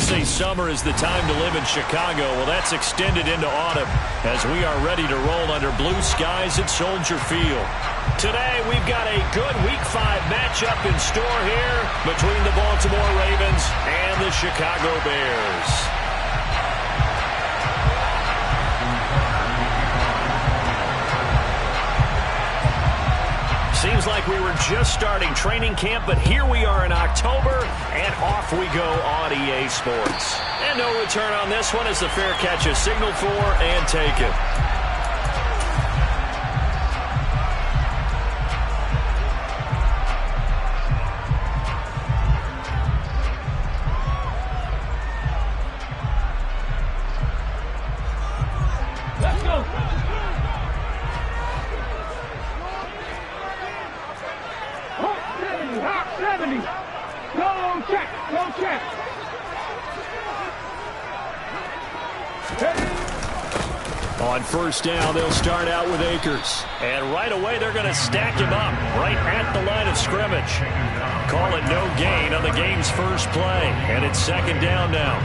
say summer is the time to live in Chicago. Well, that's extended into autumn as we are ready to roll under blue skies at Soldier Field. Today, we've got a good Week 5 matchup in store here between the Baltimore Ravens and the Chicago Bears. Seems like we were just starting training camp, but here we are in October, and off we go on EA Sports. And no return on this one as the fair catch is signaled for and taken. Let's go. Hot 70. Go check. Go check. On first down, they'll start out with Akers. And right away, they're going to stack him up right at the line of scrimmage. Call it no gain on the game's first play. And it's second down now.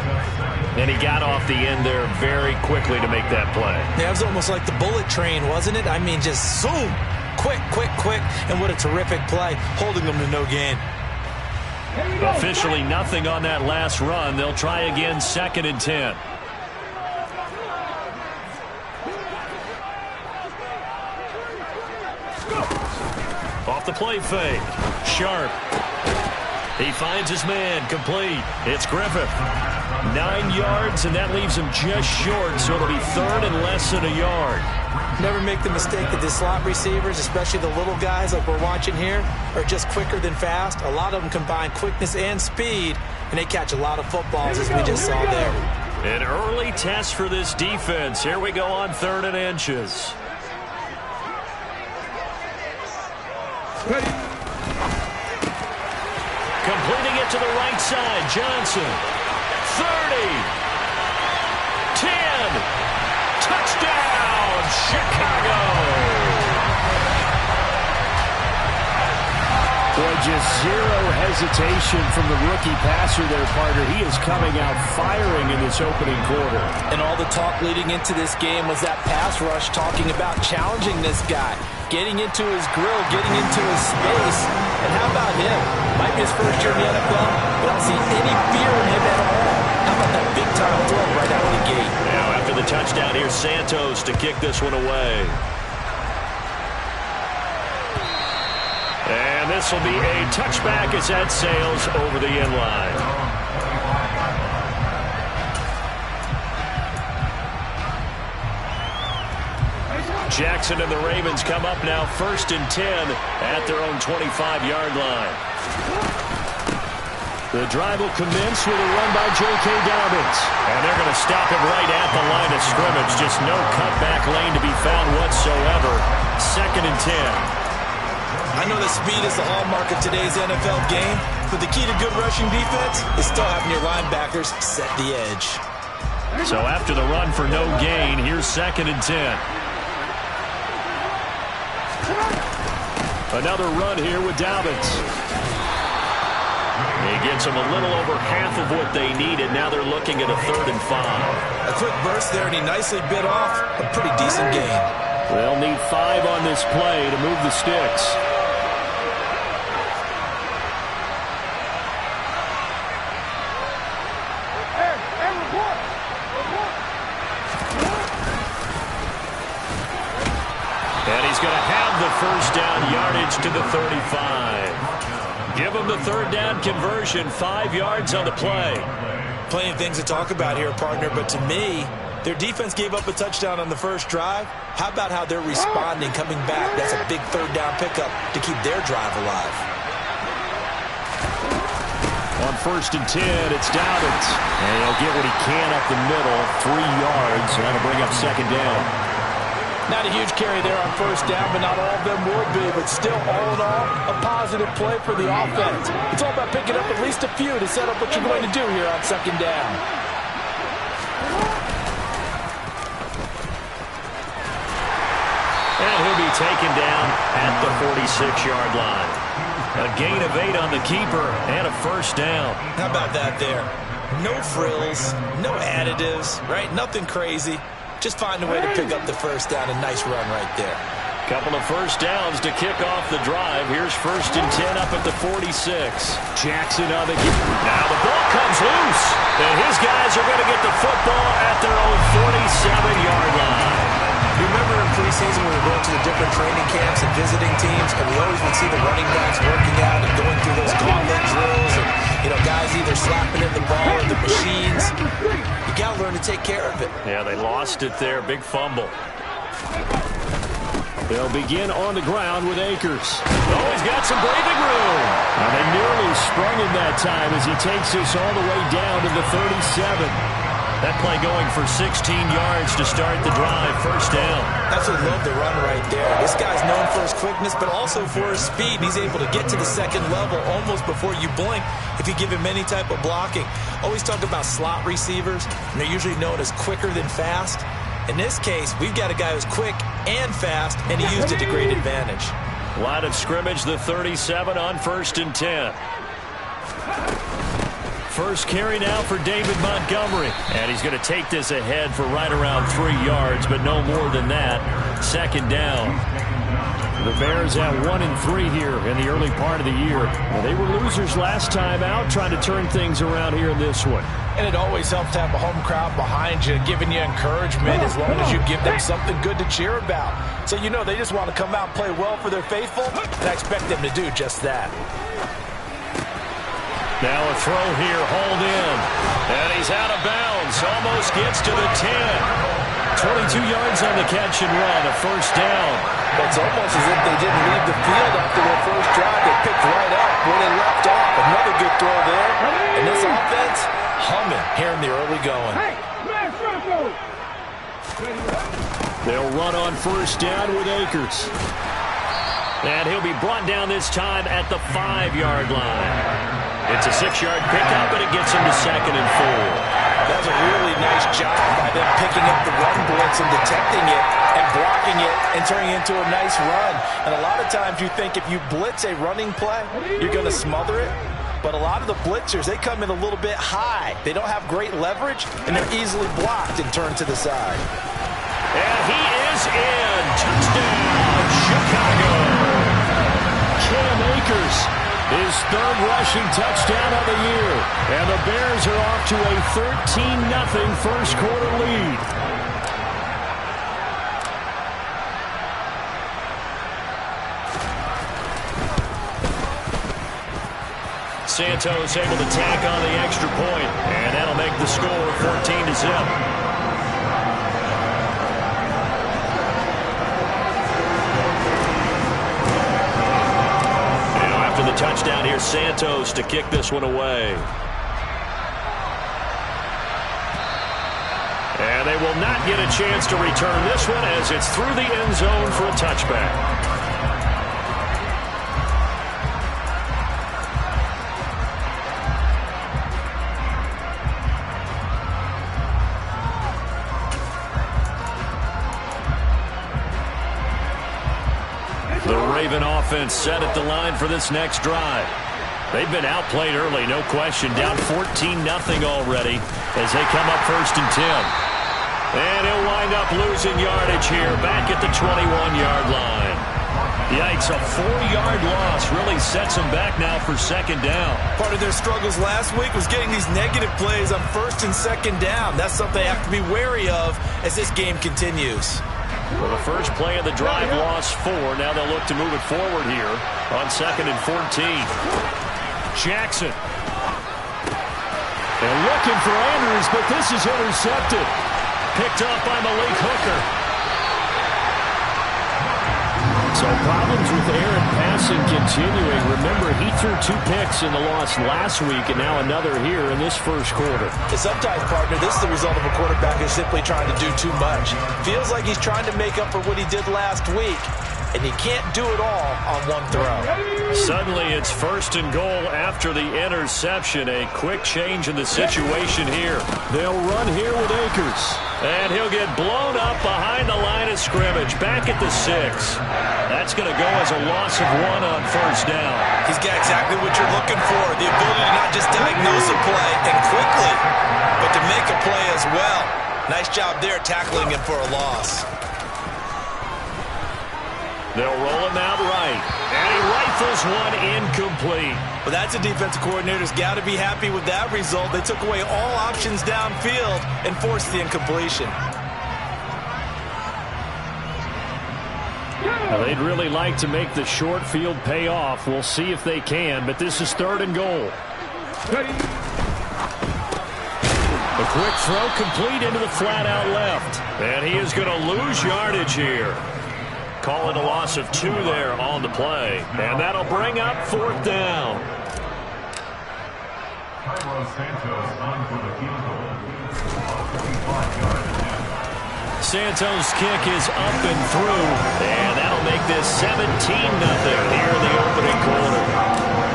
And he got off the end there very quickly to make that play. Yeah, it was almost like the bullet train, wasn't it? I mean, just zoom. Quick, quick, quick. And what a terrific play, holding them to no gain. Officially nothing on that last run. They'll try again, 2nd and 10. Off the play fake. Sharp. He finds his man. Complete. It's Griffith. 9 yards, and that leaves him just short, so it'll be 3rd and less than a yard. Never make the mistake that the slot receivers, especially the little guys like we're watching here, are just quicker than fast. A lot of them combine quickness and speed, and they catch a lot of footballs, as we just saw there. An early test for this defense. Here we go on 3rd and inches. Ready. Completing it to the right side. Johnson. 30. 10. Touchdown, Chicago. Boy, just zero hesitation from the rookie passer there, partner. He is coming out firing in this opening quarter. And all the talk leading into this game was that pass rush talking about challenging this guy, getting into his grill, getting into his space. And how about him? Might be his first year in the NFL, but I don't see any fear in him at all. How about that big-time throw right out of the gate? Now, after the touchdown, here's Santos to kick this one away. And this will be a touchback as that sails over the end line. Jackson and the Ravens come up now 1st and 10 at their own 25-yard line. The drive will commence with a run by J.K. Dobbins. And they're going to stop him right at the line of scrimmage. Just no cutback lane to be found whatsoever. 2nd and 10. I know that speed is the hallmark of today's NFL game, but the key to good rushing defense is still having your linebackers set the edge. So after the run for no gain, here's 2nd and 10. Another run here with Dobbins. He gets them a little over half of what they needed. Now they're looking at a 3rd and 5. A quick burst there, and he nicely bit off a pretty decent gain. They'll need 5 on this play to move the sticks. And he's going to have the first down yardage to the 35. Give him the 3rd down conversion, 5 yards on the play. Plenty of things to talk about here, partner, but to me, their defense gave up a touchdown on the first drive. How about how they're responding, coming back? That's a big 3rd down pickup to keep their drive alive. On 1st and 10, it's Dobbins. And he'll get what he can up the middle, 3 yards, and that'll bring up 2nd down. Not a huge carry there on 1st down, but not all of them would be. But still, all in all, a positive play for the offense. It's all about picking up at least a few to set up what you're going to do here on 2nd down. And he'll be taken down at the 46-yard line. A gain of 8 on the keeper and a 1st down. How about that there? No frills, no additives, right? Nothing crazy. Just find a way to pick up the first down. A nice run right there. Couple of first downs to kick off the drive. Here's 1st and 10 up at the 46. Jackson on the Now the ball comes loose, and his guys are going to get the football at their own 47-yard line. You remember in preseason when we were going to the different training camps and visiting teams, and we always would see the running backs working out and going through those gauntlet drills, and guys either slapping at the ball or the machines. You got to learn to take care of it. Yeah, they lost it there. Big fumble. They'll begin on the ground with Akers. Oh, he's got some breathing room. And they nearly sprung him that time as he takes us all the way down to the 37. That play going for 16 yards to start the drive. First down. Absolutely love the run right there. This guy's known for his quickness, but also for his speed. He's able to get to the second level almost before you blink if you give him any type of blocking. Always talk about slot receivers, and they're usually known as quicker than fast. In this case, we've got a guy who's quick and fast, and he used it to great advantage. Line of scrimmage, the 37 on 1st and 10. First carry now for David Montgomery. And he's going to take this ahead for right around 3 yards, but no more than that. Second down. The Bears at 1-3 here in the early part of the year. Well, they were losers last time out, trying to turn things around here in this one. And it always helps to have a home crowd behind you, giving you encouragement as long as you give them something good to cheer about. So they just want to come out and play well for their faithful, and I expect them to do just that. Now a throw here, hauled in. And he's out of bounds, almost gets to the 10. 22 yards on the catch and run, a first down. It's almost as if they didn't leave the field after their first drive. They picked right up where they left off. Another good throw there. And this offense, humming here in the early going. They'll run on first down with Akers. And he'll be brought down this time at the 5-yard line. It's a 6-yard pickup, and it gets him to 2nd and 4. That was a really nice job by them picking up the run blitz and detecting it and blocking it and turning it into a nice run. And a lot of times you think if you blitz a running play, you're going to smother it. But a lot of the blitzers, they come in a little bit high. They don't have great leverage, and they're easily blocked and turned to the side. And he is in. Touchdown, Chicago. Cam Akers, his 3rd rushing touchdown of the year. And the Bears are off to a 13-0 first quarter lead. Santos able to tack on the extra point, and that'll make the score 14-0. The touchdown here, Santos to kick this one away. And they will not get a chance to return this one as it's through the end zone for a touchback. The Raven offense set at the line for this next drive. They've been outplayed early, no question. Down 14-0 already as they come up 1st and 10. And he'll wind up losing yardage here back at the 21-yard line. Yikes, a 4-yard loss really sets them back now for 2nd down. Part of their struggles last week was getting these negative plays on 1st and 2nd down. That's something they have to be wary of as this game continues. Well, the first play of the drive lost 4. Now they'll look to move it forward here on 2nd and 14. Jackson. They're looking for Andrews, but this is intercepted. Picked off by Malik Hooker. So problems with Aaron passing continuing. Remember, he threw 2 picks in the loss last week, and now another here in this first quarter. And sometimes, partner, this is the result of a quarterback who's simply trying to do too much. Feels like he's trying to make up for what he did last week. and you can't do it all on one throw. Suddenly it's 1st and goal after the interception. A quick change in the situation here. They'll run here with Akers. And he'll get blown up behind the line of scrimmage, back at the 6. That's going to go as a loss of 1 on 1st down. He's got exactly what you're looking for, the ability to not just diagnose a play and quickly, but to make a play as well. Nice job there tackling him for a loss. They'll roll him out right, and he rifles one incomplete. Well, that's a defensive coordinator's got to be happy with that result. They took away all options downfield and forced the incompletion. Well, they'd really like to make the short field pay off. We'll see if they can, but this is 3rd and goal. A quick throw complete into the flat out left. And he is going to lose yardage here. Call it a loss of 2 there on the play. And that'll bring up 4th down. Santos' kick is up and through. And that'll make this 17-0 here in the opening quarter.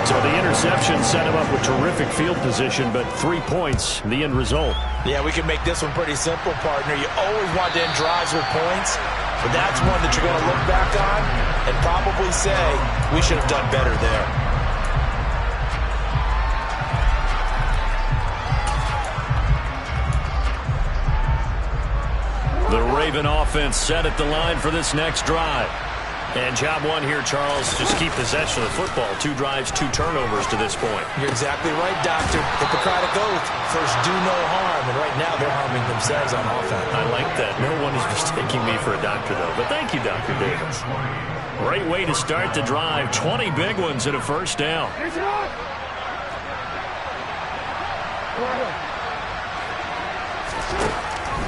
So the interception set him up with terrific field position, but 3 points, the end result. Yeah, we can make this one pretty simple, partner. You always want to end drives with points, but that's one that you're going to look back on and probably say, we should have done better there. The Raven offense set at the line for this next drive. And job 1 here, Charles, just keep possession of the football. 2 drives, 2 turnovers to this point. You're exactly right, Doctor. Hippocratic oath. First, do no harm. And right now, they're harming themselves on offense. I like that. No one is mistaking me for a doctor, though. But thank you, Dr. Davis. Great way to start the drive. 20 big ones at a 1st down.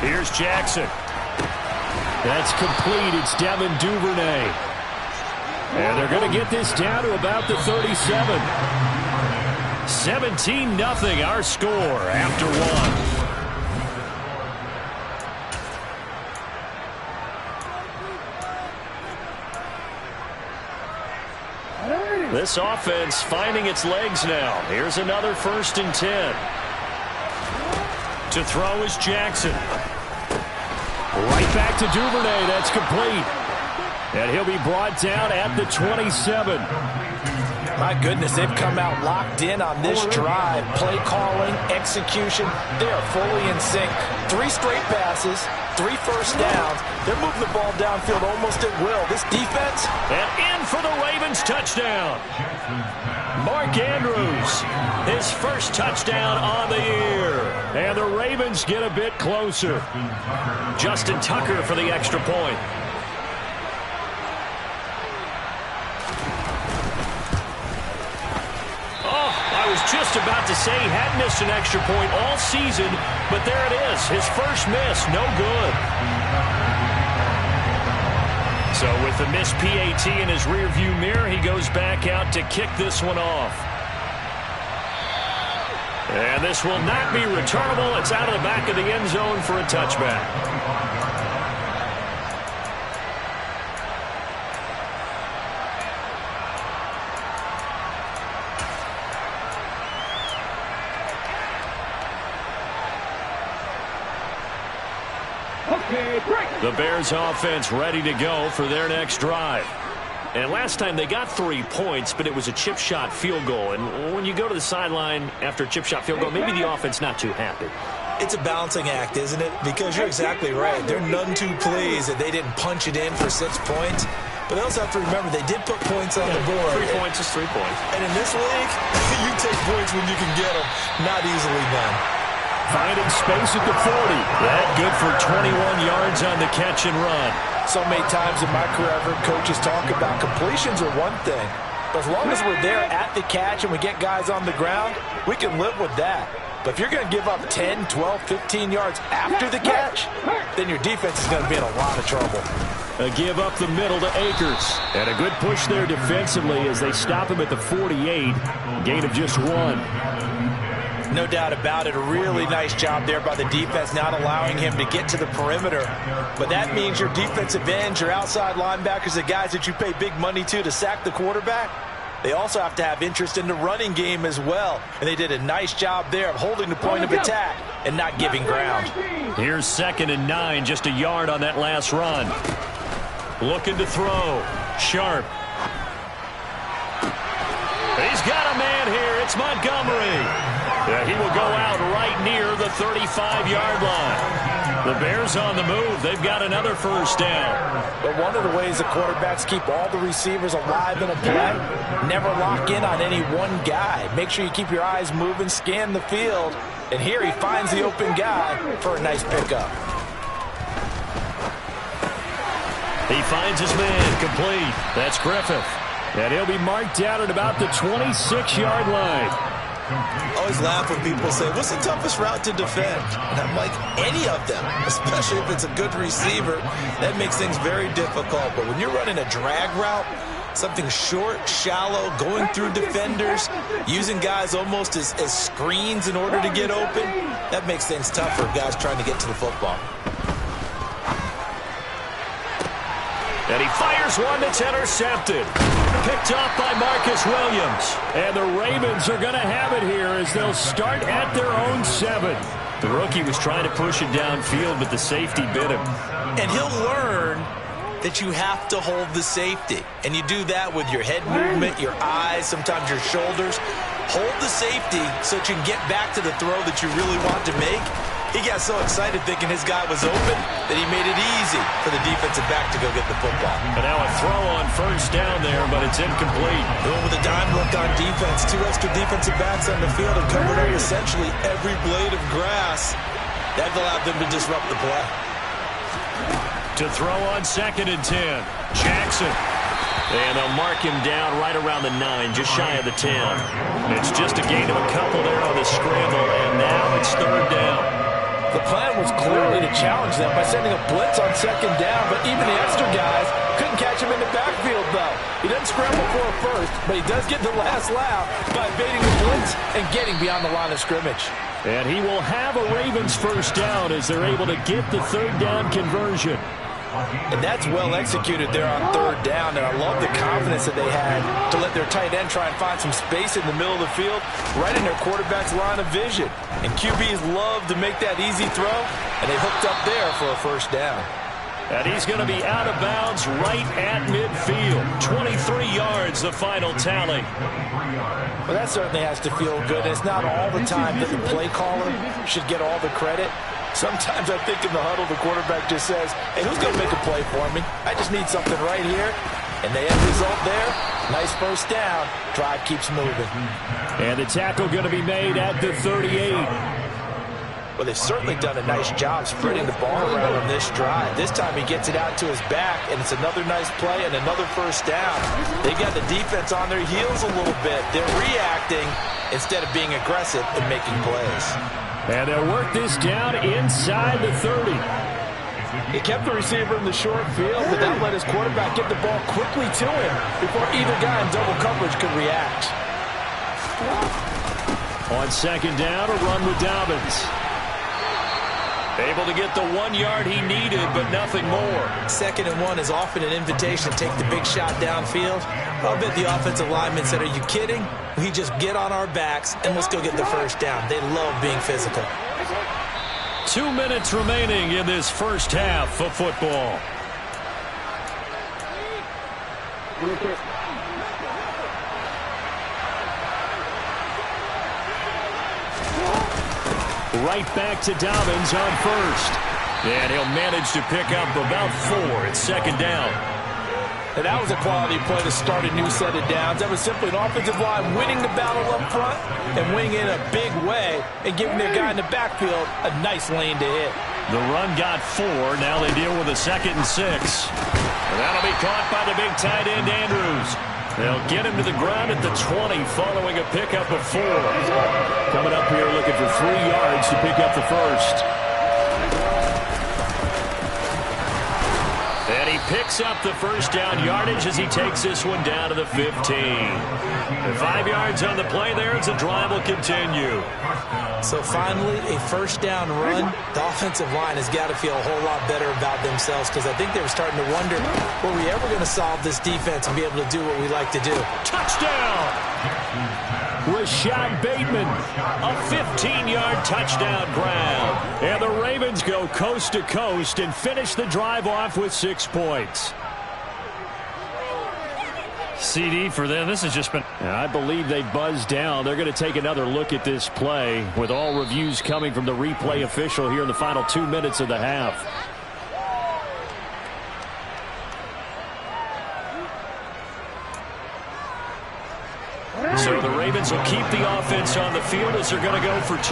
Here's Jackson. That's complete. It's Devin Duvernay. And they're going to get this down to about the 37. 17-0 our score after 1. This offense finding its legs now. Here's another 1st and 10. To throw is Jackson. Right back to Duvernay. That's complete. And he'll be brought down at the 27. My goodness, they've come out locked in on this drive. Play calling, execution, they are fully in sync. 3 straight passes, 3 first downs. They're moving the ball downfield almost at will. This defense. And in for the Ravens touchdown. Mark Andrews, his first touchdown on the year. And the Ravens get a bit closer. Justin Tucker for the extra point. I was just about to say he hadn't missed an extra point all season, but there it is. His first miss, no good. So with the missed PAT in his rearview mirror, he goes back out to kick this one off. And this will not be returnable. It's out of the back of the end zone for a touchback. The Bears offense ready to go for their next drive. And last time they got 3 points, but it was a chip shot field goal. And when you go to the sideline after a chip shot field goal, maybe the offense not too happy. It's a balancing act, isn't it? Because you're exactly right. They're none too pleased that they didn't punch it in for 6 points. But they also have to remember they did put points on the board. 3 points is 3 points. And in this league, you take points when you can get them. Not easily done. Finding space at the 40. That good for 21 yards on the catch and run. So many times in my career, I've heard coaches talk about completions are one thing. But as long as we're there at the catch and we get guys on the ground, we can live with that. But if you're going to give up 10, 12, 15 yards after the catch, then your defense is going to be in a lot of trouble. A give up the middle to Akers. And a good push there defensively as they stop him at the 48. Gain of just 1. No doubt about it. A really nice job there by the defense, not allowing him to get to the perimeter. But that means your defensive ends, your outside linebackers, the guys that you pay big money to sack the quarterback, they also have to have interest in the running game as well. And they did a nice job there of holding the point of attack and not giving ground. Here's 2nd and 9, just a yard on that last run. Looking to throw. Sharp. He's got a man here. It's Montgomery. Yeah, he will go out right near the 35-yard line. The Bears on the move. They've got another first down. But one of the ways the quarterbacks keep all the receivers alive in a play, never lock in on any one guy. Make sure you keep your eyes moving, scan the field. And here he finds the open guy for a nice pickup. He finds his man complete. That's Griffith. And he'll be marked out at about the 26-yard line. I always laugh when people say, what's the toughest route to defend? And I'm like, any of them, especially if it's a good receiver. That makes things very difficult. But when you're running a drag route, something short, shallow, going through defenders, using guys almost as screens in order to get open, that makes things tough for guys trying to get to the football. And he fires one that's intercepted. Picked off by Marcus Williams. And the Ravens are going to have it here as they'll start at their own 7. The rookie was trying to push it downfield, but the safety bit him. And he'll learn that you have to hold the safety. And you do that with your head movement, your eyes, sometimes your shoulders. Hold the safety so that you can get back to the throw that you really want to make. He got so excited thinking his guy was open that he made it easy for the defensive back to go get the football. And now a throw on first down there, but it's incomplete. With a dime look on defense, 2 extra defensive backs on the field and covered up essentially every blade of grass. That allowed them to disrupt the play. To throw on 2nd and 10. Jackson. And they'll mark him down right around the 9, just shy of the 10. It's just a gain of a couple there on the scramble, and now it's 3rd down. The plan was clearly to challenge them by sending a blitz on 2nd down, but even the extra guys couldn't catch him in the backfield, though. He doesn't scramble for a first, but he does get the last laugh by evading the blitz and getting beyond the line of scrimmage. And he will have a Ravens first down as they're able to get the 3rd down conversion. And that's well executed there on 3rd down, and I love the confidence that they had to let their tight end try and find some space in the middle of the field, right in their quarterback's line of vision. And QBs love to make that easy throw, and they hooked up there for a first down. And he's going to be out of bounds right at midfield. 23 yards, the final tally. Well, that certainly has to feel good. It's not all the time that the play caller should get all the credit. Sometimes I think in the huddle, the quarterback just says, hey, who's going to make a play for me? I just need something right here. And the end result there, nice first down. Drive keeps moving. And the tackle going to be made at the 38. Well, they've certainly done a nice job spreading the ball around on this drive. This time he gets it out to his back, and it's another nice play and another first down. They got the defense on their heels a little bit. They're reacting instead of being aggressive and making plays. And they'll work this down inside the 30. He kept the receiver in the short field, but that let his quarterback get the ball quickly to him before either guy in double coverage could react. On 2nd down, a run with Dobbins. Able to get the 1 yard he needed, but nothing more. 2nd and 1 is often an invitation to take the big shot downfield. I'll bet the offensive lineman said, are you kidding? We just get on our backs and let's go get the first down. They love being physical. 2 minutes remaining in this first half of football. Right back to Dobbins on first. And he'll manage to pick up about 4 at 2nd down. And that was a quality play to start a new set of downs. That was simply an offensive line winning the battle up front and winning in a big way and giving their guy in the backfield a nice lane to hit. The run got 4. Now they deal with a 2nd and 6. And that'll be caught by the big tight end, Andrews. They'll get him to the ground at the 20 following a pickup of 4. Coming up here looking for 3 yards to pick up the first. And he picks up the first down yardage as he takes this one down to the 15. And 5 yards on the play there as the drive will continue. So finally, a first down run. The offensive line has got to feel a whole lot better about themselves because I think they were starting to wonder, were we ever going to solve this defense and be able to do what we like to do? Touchdown! Rashad Bateman, a 15-yard touchdown grab. And the Ravens go coast to coast and finish the drive off with 6 points. CD for them, this has just been... I believe they buzzed down. They're going to take another look at this play with all reviews coming from the replay official here in the final 2 minutes of the half. So the Ravens will keep the offense on the field as they're going to go for 2.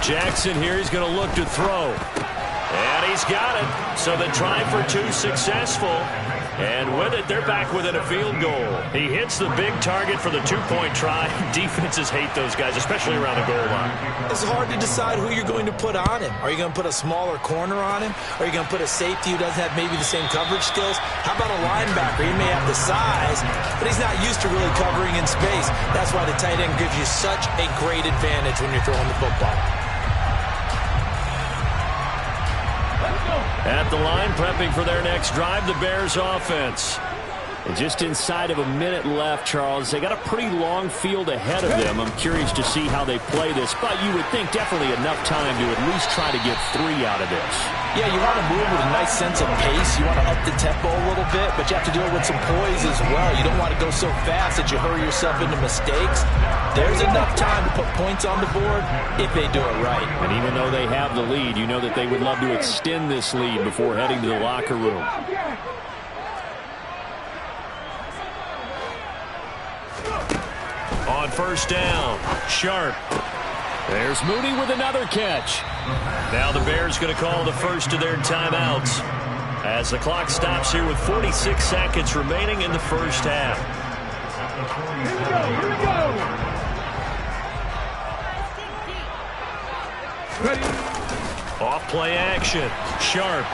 Jackson here, he's going to look to throw. And he's got it. So the try for 2 successful. And with it, they're back within a field goal. He hits the big target for the 2-point try. Defenses hate those guys, especially around the goal line. It's hard to decide who you're going to put on him. Are you going to put a smaller corner on him? Are you going to put a safety who doesn't have maybe the same coverage skills? How about a linebacker? He may have the size, but he's not used to really covering in space. That's why the tight end gives you such a great advantage when you're throwing the football. At the line, prepping for their next drive, the Bears offense. And just inside of a minute left, Charles, they got a pretty long field ahead of them. I'm curious to see how they play this, but you would think definitely enough time to at least try to get 3 out of this. Yeah, you want to move with a nice sense of pace. You want to up the tempo a little bit, but you have to do it with some poise as well. You don't want to go so fast that you hurry yourself into mistakes. There's enough time to put points on the board if they do it right. And even though they have the lead, you know that they would love to extend this lead before heading to the locker room. On first down, Sharp. There's Mooney with another catch. Now the Bears going to call the first of their timeouts as the clock stops here with 46 seconds remaining in the first half. Here we go. Ready. Off play action. Sharp.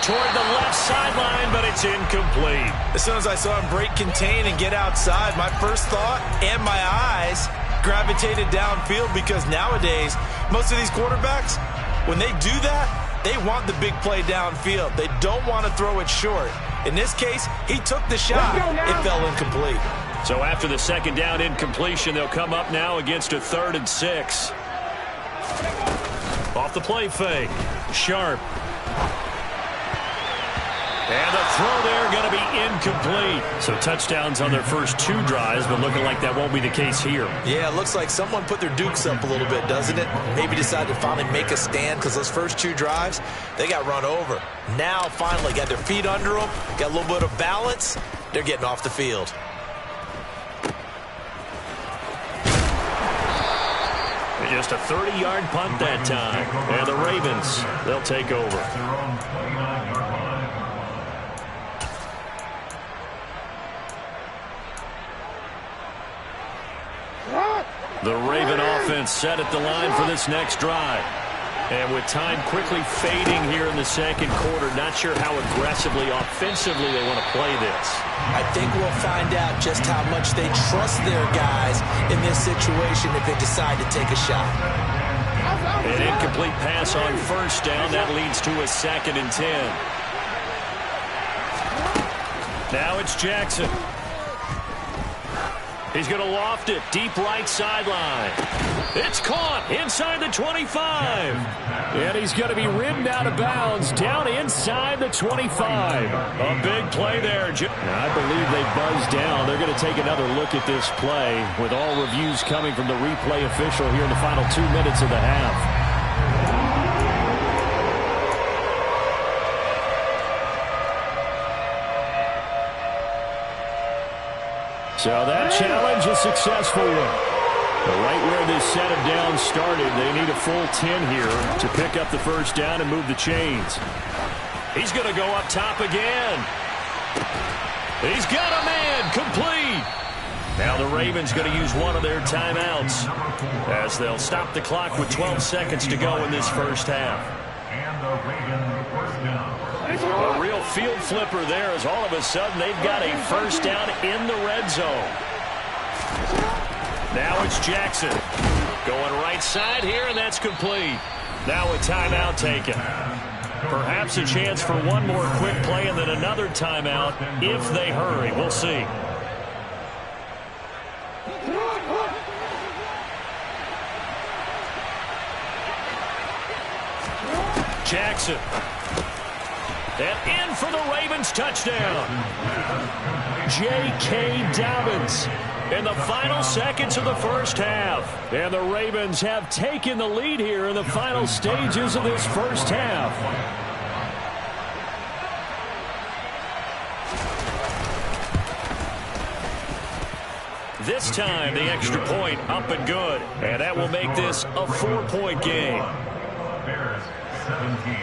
Toward the left sideline, but it's incomplete. As soon as I saw him break contain and get outside, my first thought and my eyes gravitated downfield because nowadays, most of these quarterbacks, when they do that, they want the big play downfield. They don't want to throw it short. In this case, he took the shot. It fell incomplete. So after the second down incompletion, they'll come up now against a 3rd and 6. Off the play fake. Sharp. And the throw there going to be incomplete. So touchdowns on their first 2 drives, but looking like that won't be the case here. Yeah, it looks like someone put their dukes up a little bit, doesn't it? Maybe decided to finally make a stand because those first 2 drives, they got run over. Now, finally, got their feet under them, got a little bit of balance. They're getting off the field. Just a 30-yard punt that time. And the Ravens, they'll take over. The Raven offense set at the line for this next drive. And with time quickly fading here in the second quarter, not sure how aggressively, offensively they want to play this. I think we'll find out just how much they trust their guys in this situation if they decide to take a shot. An incomplete pass on first down. That leads to a 2nd and 10. Now it's Jackson. He's going to loft it deep right sideline. It's caught inside the 25. And he's going to be ridden out of bounds down inside the 25. A big play there. I believe they buzzed down. They're going to take another look at this play with all reviews coming from the replay official here in the final 2 minutes of the half. So that challenge is successful. Right where this set of downs started, they need a full 10 here to pick up the first down and move the chains. He's going to go up top again. He's got a man complete. Now the Ravens going to use one of their timeouts as they'll stop the clock with 12 seconds to go in this first half. A real field flipper there as all of a sudden they've got a first down in the red zone. Now it's Jackson going right side here, and that's complete. Now a timeout taken. Perhaps a chance for one more quick play and then another timeout if they hurry. We'll see. Jackson. And in for the Ravens touchdown. J.K. Dobbins in the final seconds of the first half. And the Ravens have taken the lead here in the final stages of this first half. This time, the extra point up and good. And that will make this a 4-point game. Bears 17.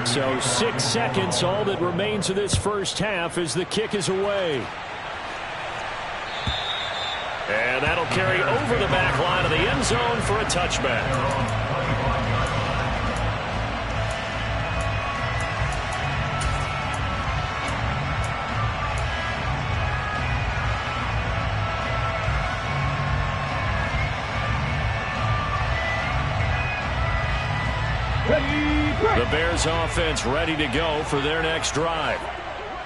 So 6 seconds, all that remains of this first half as the kick is away. And that'll carry over the back line of the end zone for a touchback. The Bears offense ready to go for their next drive.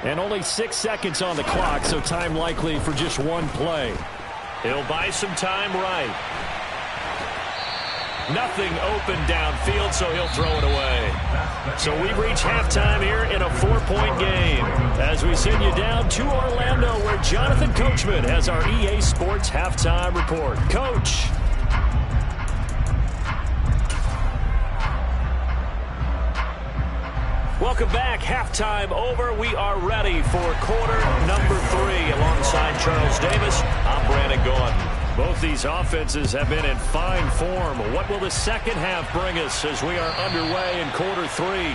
And only 6 seconds on the clock, so time likely for just one play. He'll buy some time right. Nothing open downfield, so he'll throw it away. So we reach halftime here in a 4-point game as we send you down to Orlando where Jonathan Coachman has our EA Sports halftime report. Coach. Welcome back. Halftime over. We are ready for quarter number 3. Alongside Charles Davis, I'm Brandon Gordon. Both these offenses have been in fine form. What will the second half bring us as we are underway in quarter 3?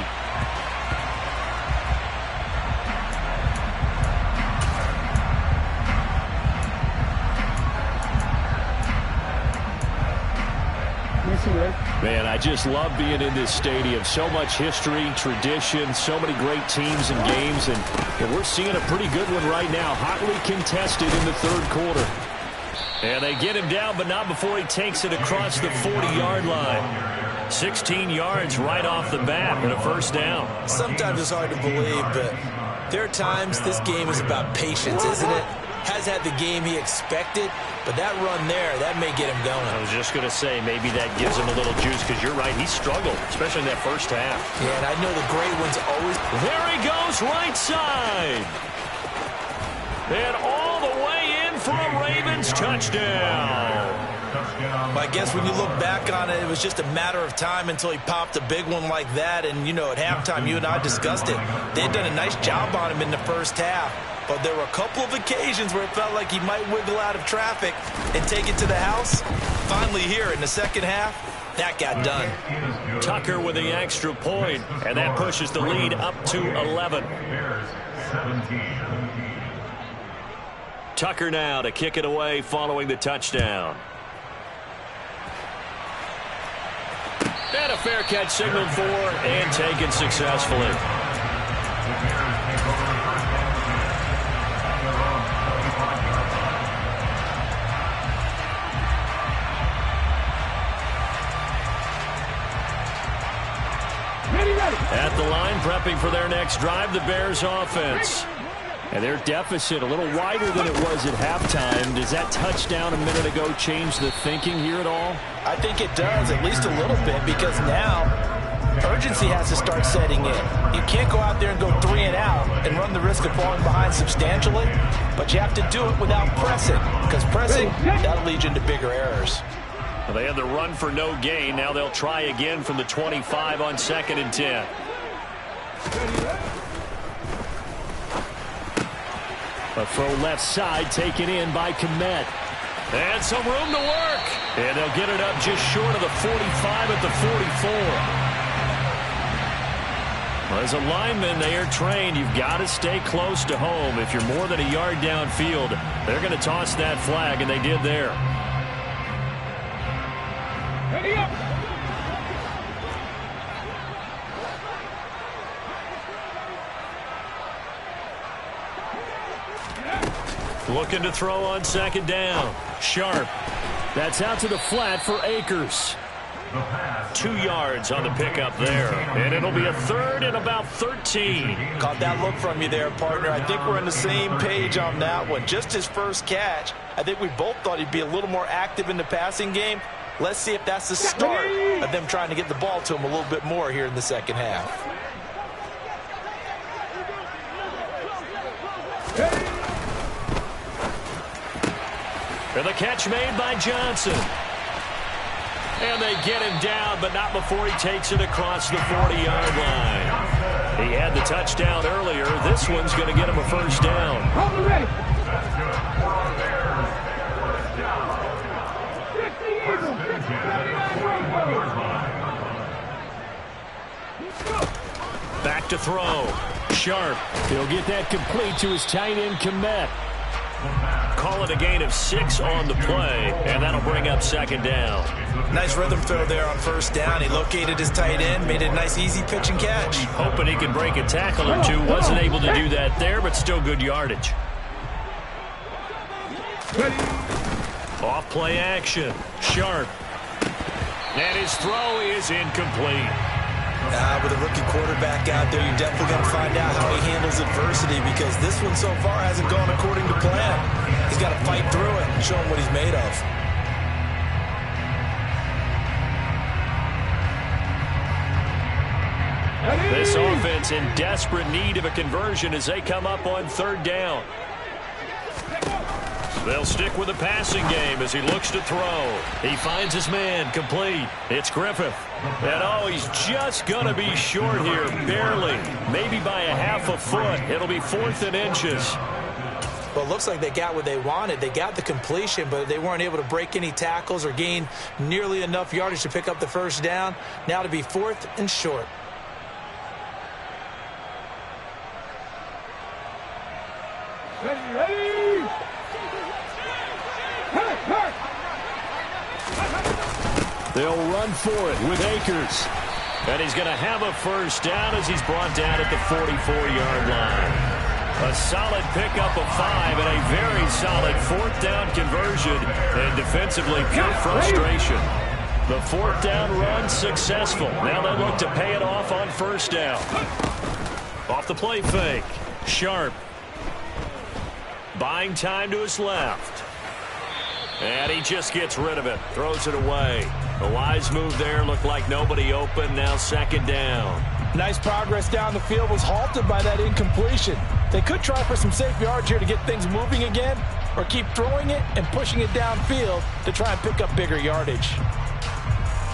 Man, I just love being in this stadium. So much history, tradition, so many great teams and games, and we're seeing a pretty good one right now. Hotly contested in the third quarter. And they get him down, but not before he takes it across the 40-yard line. 16 yards right off the bat and a first down. Sometimes it's hard to believe, but there are times this game is about patience, isn't it? Has had the game he expected, but that run there, that may get him going. I was just going to say, maybe that gives him a little juice, because you're right, he struggled, especially in that first half. Yeah, and I know the great ones always... There he goes, right side. And all the way in for a Ravens touchdown. I guess when you look back on it, it was just a matter of time until he popped a big one like that. And, you know, at halftime, you and I discussed it. They had done a nice job on him in the first half. But there were a couple of occasions where it felt like he might wiggle out of traffic and take it to the house. Finally here in the second half, that got done. Tucker with the extra point, and that pushes the lead up to 11. Tucker now to kick it away following the touchdown. And a fair catch signaled for and taken successfully. At the line, prepping for their next drive, the Bears offense. And their deficit a little wider than it was at halftime. Does that touchdown a minute ago change the thinking here at all? I think it does, at least a little bit, because now urgency has to start setting in. You can't go out there and go 3 and out and run the risk of falling behind substantially, but you have to do it without pressing, because pressing, that'll lead you into bigger errors. Well, they had the run for no gain. Now they'll try again from the 25 on 2nd and 10. A throw left side taken in by Kmet. And some room to work. And they'll get it up just short of the 45 at the 44. As a lineman, they are trained. You've got to stay close to home. If you're more than a yard downfield, they're going to toss that flag, and they did there. Ready up. Looking to throw on second down. Sharp. That's out to the flat for Akers. 2 yards on the pickup there. And it'll be a third and about 13. Caught that look from you there, partner. I think we're on the same page on that one. Just his first catch. I think we both thought he'd be a little more active in the passing game. Let's see if that's the start of them trying to get the ball to him a little bit more here in the second half. And the catch made by Johnson. And they get him down, but not before he takes it across the 40-yard line. He had the touchdown earlier. This one's going to get him a first down. Ready. Back to throw. Sharp. He'll get that complete to his tight end, Komet. Call it a gain of 6 on the play, and that'll bring up second down. Nice rhythm throw there on first down. He located his tight end, made it a nice easy pitch and catch. Hoping he could break a tackle or two. Wasn't able to do that there, but still good yardage. Off play action. Sharp. And his throw is incomplete. With a rookie quarterback out there, you're definitely going to find out how he handles adversity, because this one so far hasn't gone according to plan. He's got to fight through it and show him what he's made of. This offense in desperate need of a conversion as they come up on third down. They'll stick with the passing game as he looks to throw. He finds his man, complete. It's Griffith. And he's just going to be short here, barely. Maybe by a half a foot. It'll be 4th and inches. Well, it looks like they got what they wanted. They got the completion, but they weren't able to break any tackles or gain nearly enough yardage to pick up the first down. Now to be 4th and short. Ready. They'll run for it with Akers. And he's going to have a first down as he's brought down at the 44-yard line. A solid pickup of 5 and a very solid 4th down conversion. And defensively, pure frustration. The 4th down run successful. Now they look to pay it off on first down. Off the play fake. Sharp. Buying time to his left. And he just gets rid of it. Throws it away. A wise move there. Looked like nobody open. Now second down. Nice progress down the field. Was halted by that incompletion. They could try for some safe yards here to get things moving again, or keep throwing it and pushing it downfield to try and pick up bigger yardage.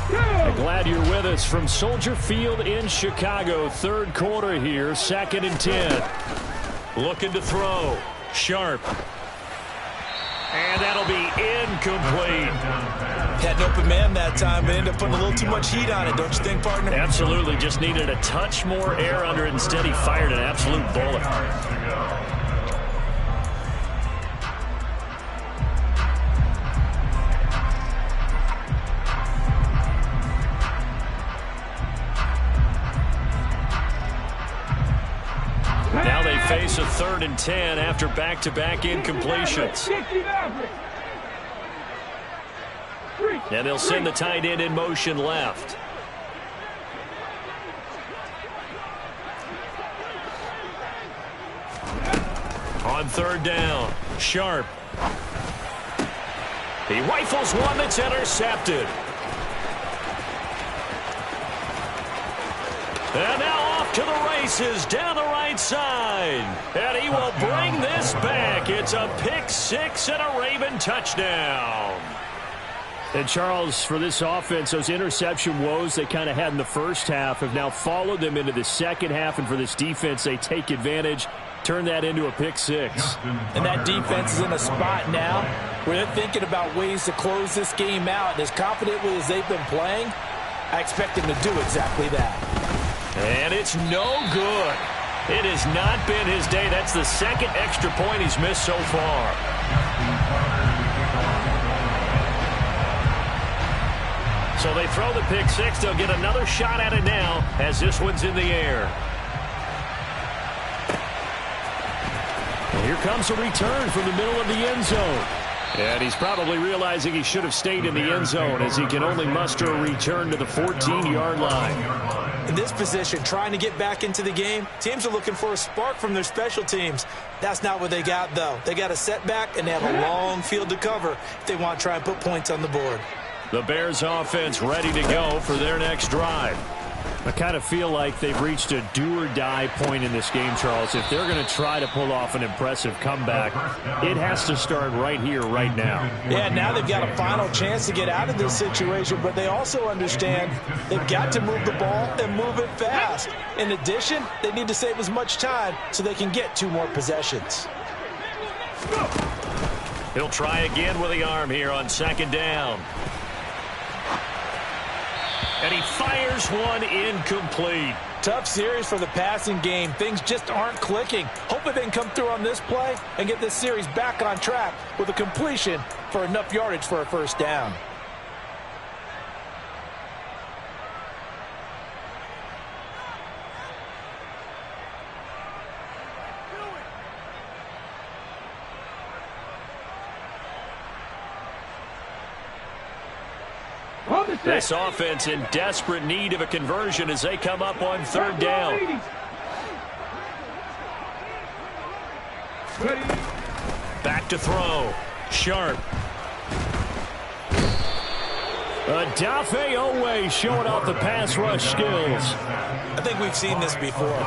I'm glad you're with us from Soldier Field in Chicago. Third quarter here, 2nd and 10. Looking to throw. Sharp. And that'll be incomplete. Had an open man that time, but ended up putting a little too much heat on it, don't you think, partner? Absolutely. Just needed a touch more air under it. Instead, he fired an absolute bullet. Now they face a 3rd and 10 after back-to-back incompletions. And they'll send the tight end in motion left. On 3rd down, Sharp. He rifles one that's intercepted. And now off to the races down the right side. And he will bring this back. It's a pick 6 and a Raven touchdown. And, Charles, for this offense, those interception woes they kind of had in the first half have now followed them into the second half. And for this defense, they take advantage, turn that into a pick 6. And that defense is in a spot now where they're thinking about ways to close this game out. And as confidently as they've been playing, I expect them to do exactly that. And it's no good. It has not been his day. That's the second extra point he's missed so far. So they throw the pick six. They'll get another shot at it now as this one's in the air. And here comes a return from the middle of the end zone. And he's probably realizing he should have stayed in the end zone as he can only muster a return to the 14-yard line. In this position, trying to get back into the game, teams are looking for a spark from their special teams. That's not what they got, though. They got a setback, and they have a long field to cover if they want to try and put points on the board. The Bears offense ready to go for their next drive. I kind of feel like they've reached a do-or-die point in this game, Charles. If they're going to try to pull off an impressive comeback, it has to start right here, right now. Yeah, now they've got a final chance to get out of this situation, but they also understand they've got to move the ball and move it fast. In addition, they need to save as much time so they can get 2 more possessions. He'll try again with the arm here on second down. And he fires one incomplete. Tough series for the passing game. Things just aren't clicking. Hoping they can come through on this play and get this series back on track with a completion for enough yardage for a first down. This offense in desperate need of a conversion as they come up on third down. Back to throw. Sharp. Adafe Owe showing off the pass rush skills. I think we've seen this before.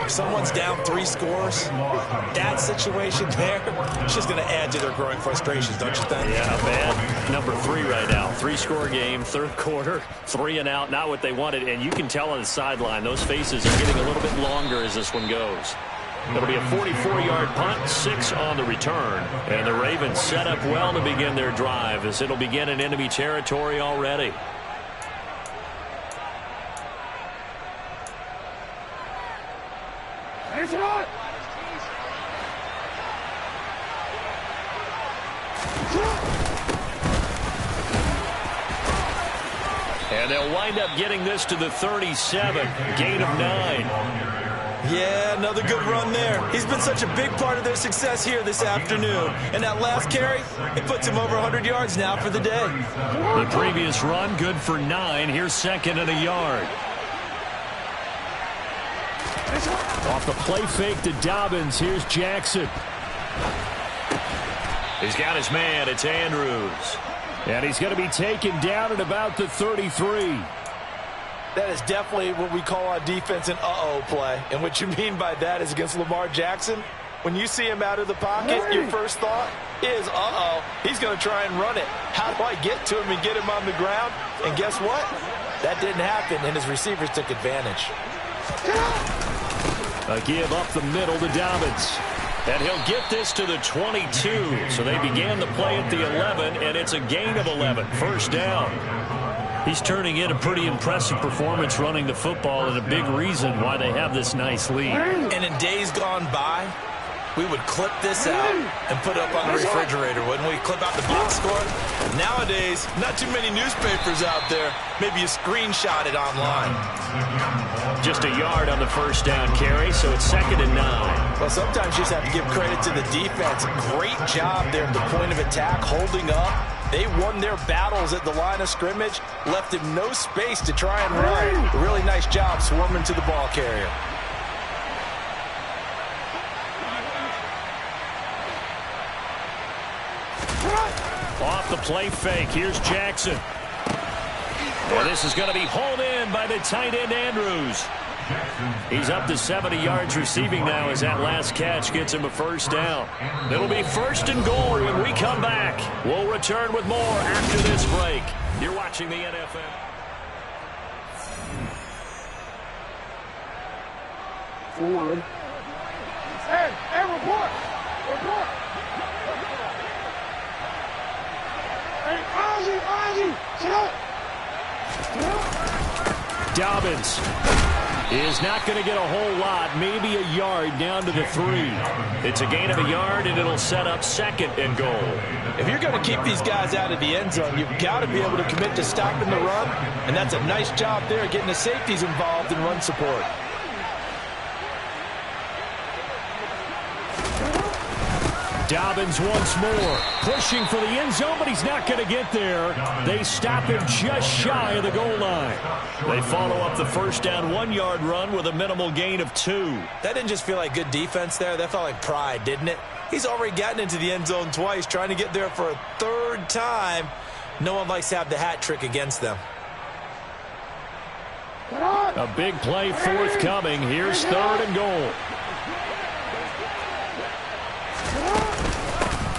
If someone's down 3 scores, that situation there, it's just going to add to their growing frustrations, don't you think? Yeah, bad. Number 3 right now. 3-score game, third quarter, 3 and out, not what they wanted. And you can tell on the sideline, those faces are getting a little bit longer as this one goes. It'll be a 44-yard punt, 6 on the return. And the Ravens set up well to begin their drive as it'll begin in enemy territory already. And they'll wind up getting this to the 37, gain of 9. Yeah, another good run there. He's been such a big part of their success here this afternoon. And that last carry, it puts him over 100 yards now for the day. The previous run, good for 9. Here's second and a yard. Off the play fake to Dobbins. Here's Jackson. He's got his man. It's Andrews. And he's going to be taken down at about the 33. That is definitely what we call on defense an uh-oh play. And what you mean by that is against Lamar Jackson, when you see him out of the pocket, your first thought is, uh-oh, he's going to try and run it. How do I get to him and get him on the ground? And guess what? That didn't happen, and his receivers took advantage. A give up the middle to Dobbins. And he'll get this to the 22. So they began the play at the 11, and it's a gain of 11. First down. He's turning in a pretty impressive performance running the football and a big reason why they have this nice lead. And in days gone by, we would clip this out and put it up on the refrigerator, wouldn't we? Clip out the box score. Nowadays, not too many newspapers out there. Maybe you screenshot it online. Just a yard on the first down carry, so it's second and 9. Well, sometimes you just have to give credit to the defense. Great job there at the point of attack, holding up. They won their battles at the line of scrimmage, left him no space to try and run. A really nice job swarming to the ball carrier. Off the play fake, here's Jackson. And this is going to be hauled in by the tight end Andrews. He's up to 70 yards receiving now as that last catch gets him a first down. It'll be first and goal when we come back. We'll return with more after this break. You're watching the NFL. Hey, report! Report! Hey, Ozzy! Sit up! Dobbins. is not going to get a whole lot, maybe a yard down to the 3. It's a gain of a yard, and it'll set up 2nd and goal. If you're going to keep these guys out of the end zone, you've got to be able to commit to stopping the run, and that's a nice job there getting the safeties involved in run support. Dobbins once more, pushing for the end zone, but he's not going to get there. They stop him just shy of the goal line. They follow up the first down 1-yard run with a minimal gain of 2. That didn't just feel like good defense there. That felt like pride, didn't it? He's already gotten into the end zone twice, trying to get there for a 3rd time. No one likes to have the hat trick against them. A big play forthcoming. Here's 3rd and goal.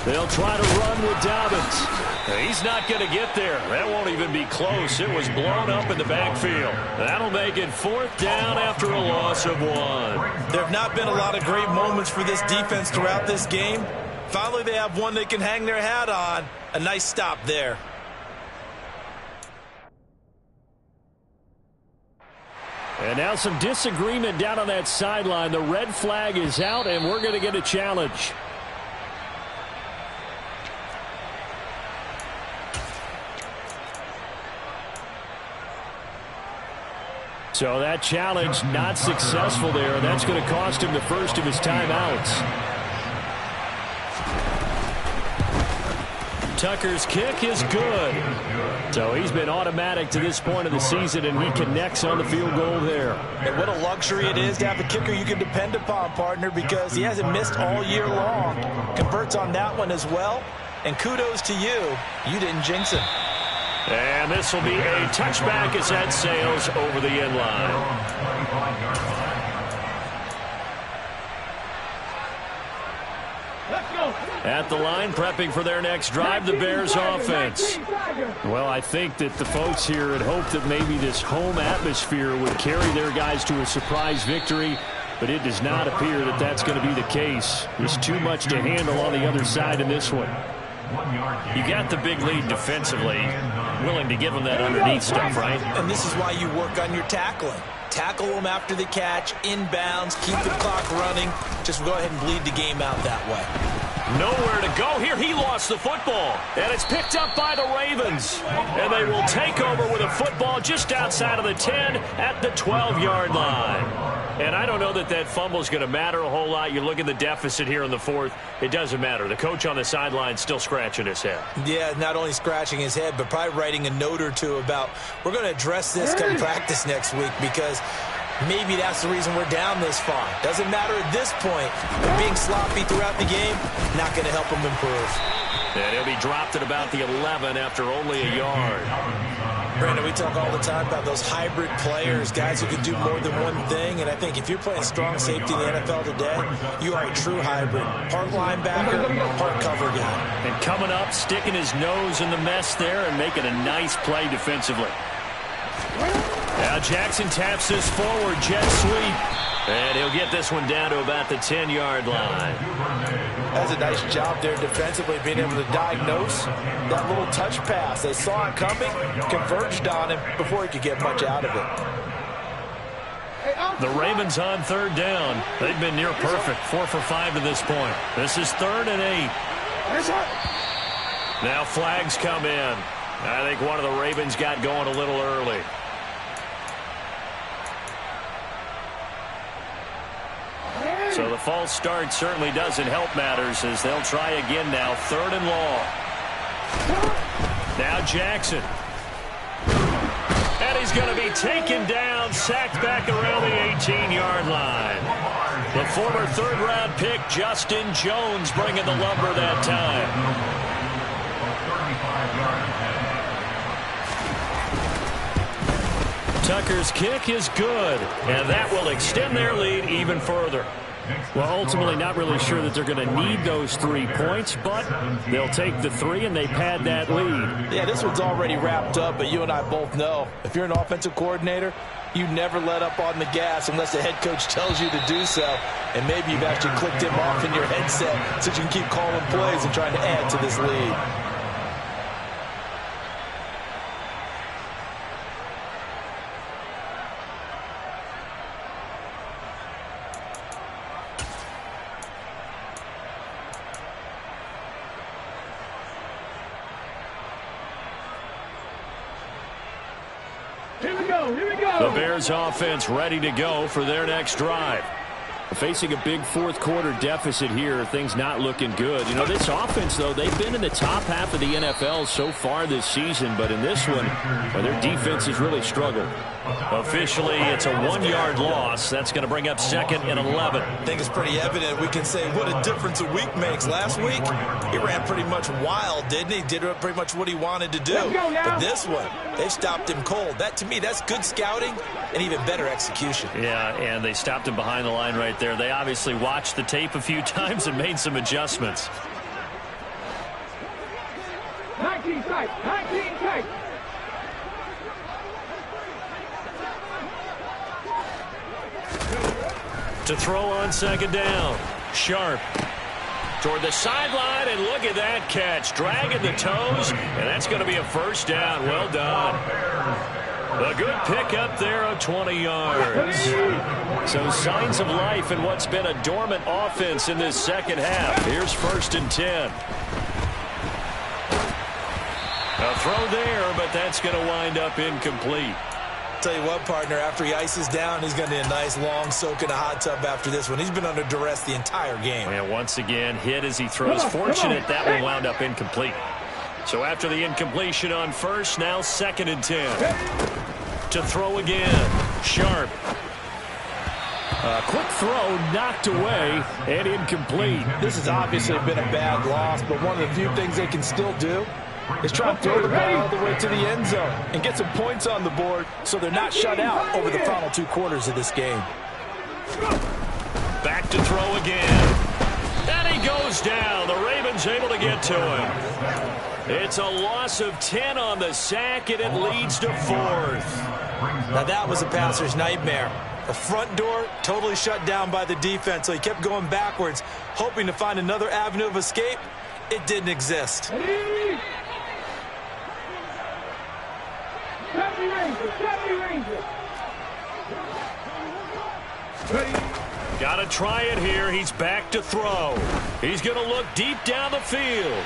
They'll try to run with Dobbins. He's not going to get there. That won't even be close. It was blown up in the backfield. That'll make it 4th down after a loss of 1. There have not been a lot of great moments for this defense throughout this game. Finally, they have one they can hang their hat on. A nice stop there. And now some disagreement down on that sideline. The red flag is out, and we're going to get a challenge. So that challenge not successful there. That's going to cost him the first of his timeouts. Tucker's kick is good. So he's been automatic to this point of the season, and he connects on the field goal there. And what a luxury it is to have a kicker you can depend upon, partner, because he hasn't missed all year long. Converts on that one as well. And kudos to you. You didn't jinx him. And this will be a touchback as that sails over the end line. At the line, prepping for their next drive, the Bears offense. Well, I think that the folks here had hoped that maybe this home atmosphere would carry their guys to a surprise victory, but it does not appear that that's going to be the case. There's too much to handle on the other side in this one. You got the big lead defensively, willing to give them that underneath stuff, right? And this is why you work on your tackling. Tackle them after the catch, inbounds, keep the clock running. Just go ahead and bleed the game out that way. Nowhere to go here. He lost the football, and it's picked up by the Ravens. And they will take over with a football just outside of the 10 at the 12-yard line. And I don't know that that fumble is going to matter a whole lot. You look at the deficit here in the 4th. It doesn't matter. The coach on the sideline still scratching his head. Yeah, not only scratching his head, but probably writing a note or two about, we're going to address this come practice next week, because maybe that's the reason we're down this far. Doesn't matter at this point, but being sloppy throughout the game, not going to help him improve. And he'll be dropped at about the 11 after only a yard. Brandon, we talk all the time about those hybrid players, guys who can do more than one thing, and I think if you're playing strong safety in the NFL today, you are a true hybrid. Part linebacker, part cover guy. And coming up, sticking his nose in the mess there and making a nice play defensively. Now Jackson taps this forward, jet sweep. And he'll get this one down to about the 10-yard line. That's a nice job there defensively, being able to diagnose that little touch pass. They saw it coming, converged on him before he could get much out of it. The Ravens on 3rd down. They've been near perfect, 4 for 5 to this point. This is 3rd and 8. Now flags come in. I think one of the Ravens got going a little early. So the false start certainly doesn't help matters, as they'll try again now. 3rd and long. Now Jackson. And he's going to be taken down, sacked back around the 18-yard line. The former 3rd-round pick, Justin Jones, bringing the lumber that time. Tucker's kick is good, and that will extend their lead even further. Well, ultimately not really sure that they're going to need those 3 points, but they'll take the 3 and they pad that lead. Yeah, this one's already wrapped up, but you and I both know if you're an offensive coordinator, you never let up on the gas unless the head coach tells you to do so. And maybe you've actually clicked him off in your headset so you can keep calling plays and trying to add to this lead. The Bears offense ready to go for their next drive. Facing a big fourth-quarter deficit here, things not looking good. You know, this offense, though, they've been in the top half of the NFL so far this season, but in this one, well, their defense has really struggled. Officially, it's a 1-yard loss. That's going to bring up 2nd and 11. I think it's pretty evident. We can say what a difference a week makes. Last week, he ran pretty much wild, didn't he? Did pretty much what he wanted to do. But this one, they've stopped him cold. That, to me, that's good scouting and even better execution. Yeah, and they stopped him behind the line right there. They obviously watched the tape a few times and made some adjustments. 19 tight, 19 tight. To throw on 2nd down. Sharp toward the sideline, and look at that catch. Dragging the toes, and that's going to be a 1st down. Well done. A good pick up there of 20 yards. So signs of life in what's been a dormant offense in this second half. Here's 1st and 10. A throw there, but that's going to wind up incomplete. Tell you what, partner, after he ices down, he's going to need a nice long soak in a hot tub after this one. He's been under duress the entire game. And once again, hit as he throws. Fortunate that one wound up incomplete. So after the incompletion on 1st, now 2nd and 10. To throw again. Sharp. A quick throw knocked away and incomplete. This has obviously been a bad loss, but one of the few things they can still do is try to throw the ball all the way to the end zone and get some points on the board so they're not shut out over the final 2 quarters of this game. Back to throw again. And he goes down. The Ravens able to get to him. It's a loss of 10 on the sack, and it leads to 4th. Now that was a passer's nightmare. The front door totally shut down by the defense, so he kept going backwards, hoping to find another avenue of escape. It didn't exist. Got to try it here. He's back to throw. He's going to look deep down the field.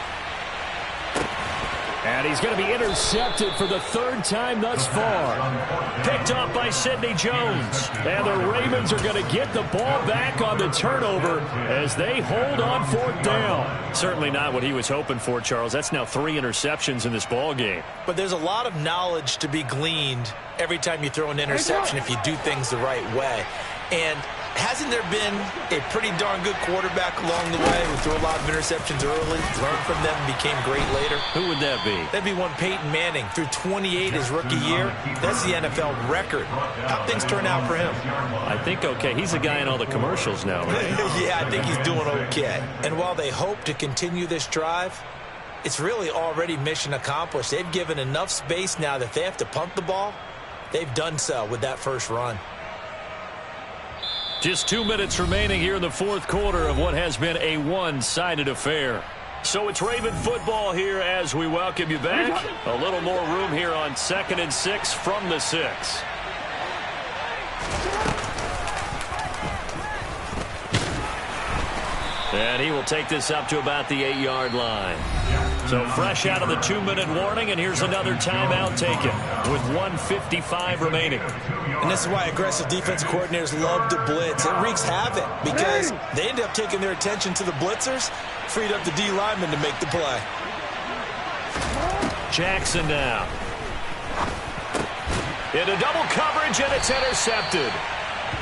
And he's going to be intercepted for the 3rd time thus far. Picked off by Sidney Jones. And the Ravens are going to get the ball back on the turnover as they hold on 4th down. Certainly not what he was hoping for, Charles. That's now 3 interceptions in this ball game. But there's a lot of knowledge to be gleaned every time you throw an interception if you do things the right way. And hasn't there been a pretty darn good quarterback along the way who threw a lot of interceptions early, learned from them, and became great later? Who would that be? That'd be one Peyton Manning. Threw 28 his rookie year. That's the NFL record. How'd things turn out for him? I think okay. He's a guy in all the commercials now, right? Yeah, I think he's doing okay. And while they hope to continue this drive, it's really already mission accomplished. They've given enough space now that they have to pump the ball. They've done so with that first run. Just 2 minutes remaining here in the 4th quarter of what has been a one-sided affair. So it's Raven football here as we welcome you back. A little more room here on 2nd and 6 from the 6. And he will take this up to about the 8-yard line. So fresh out of the 2-minute warning, and here's another timeout taken with 1:55 remaining. And this is why aggressive defense coordinators love to blitz. It wreaks havoc because they end up taking their attention to the blitzers, freed up the D lineman to make the play. Jackson now. Into double coverage, and it's intercepted.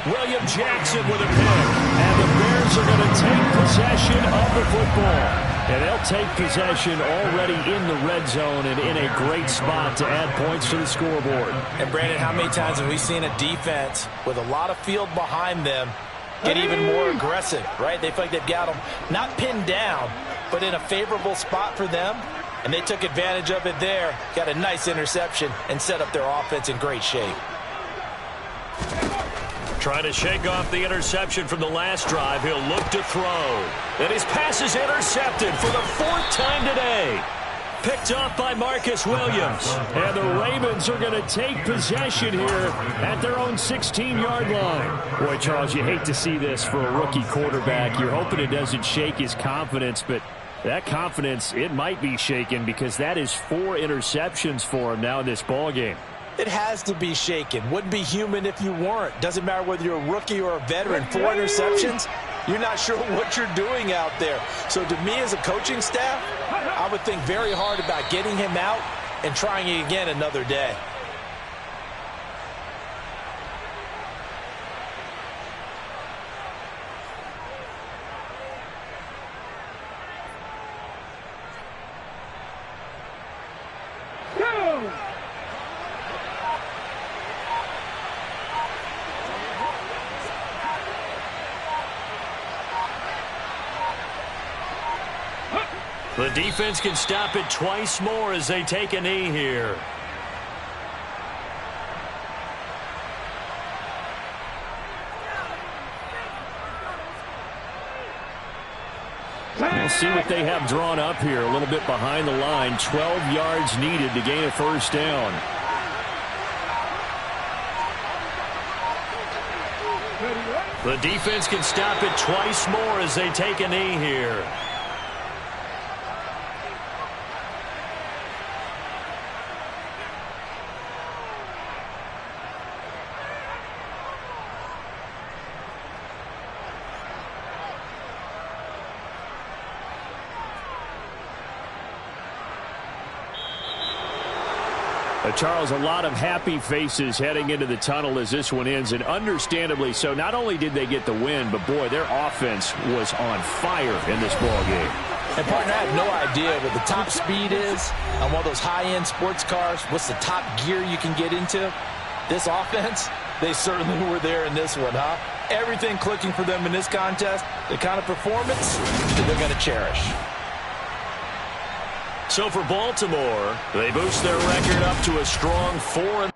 William Jackson with a pick. And the Bears are going to take possession of the football. And they'll take possession already in the red zone and in a great spot to add points to the scoreboard. And, Brandon, how many times have we seen a defense with a lot of field behind them get even more aggressive, right? They feel like they've got them not pinned down, but in a favorable spot for them. And they took advantage of it there, got a nice interception, and set up their offense in great shape. Trying to shake off the interception from the last drive. He'll look to throw. And his pass is intercepted for the 4th time today. Picked off by Marcus Williams. And the Ravens are going to take possession here at their own 16-yard line. Boy, Charles, you hate to see this for a rookie quarterback. You're hoping it doesn't shake his confidence, but that confidence, it might be shaken because that is 4 interceptions for him now in this ball game. It has to be shaken. Wouldn't be human if you weren't. Doesn't matter whether you're a rookie or a veteran. 4 interceptions, you're not sure what you're doing out there. So to me as a coaching staff, I would think very hard about getting him out and trying it again another day. The defense can stop it twice more as they take a knee here. We'll see what they have drawn up here a little bit behind the line. 12 yards needed to gain a first down. The defense can stop it twice more as they take a knee here. Charles, a lot of happy faces heading into the tunnel as this one ends, and understandably so. Not only did they get the win, but, boy, their offense was on fire in this ballgame. And, partner, I have no idea what the top speed is on one of those high-end sports cars. What's the top gear you can get into? This offense, they certainly were there in this one, huh? Everything clicking for them in this contest, the kind of performance that they're going to cherish. So for Baltimore, they boost their record up to a strong 4.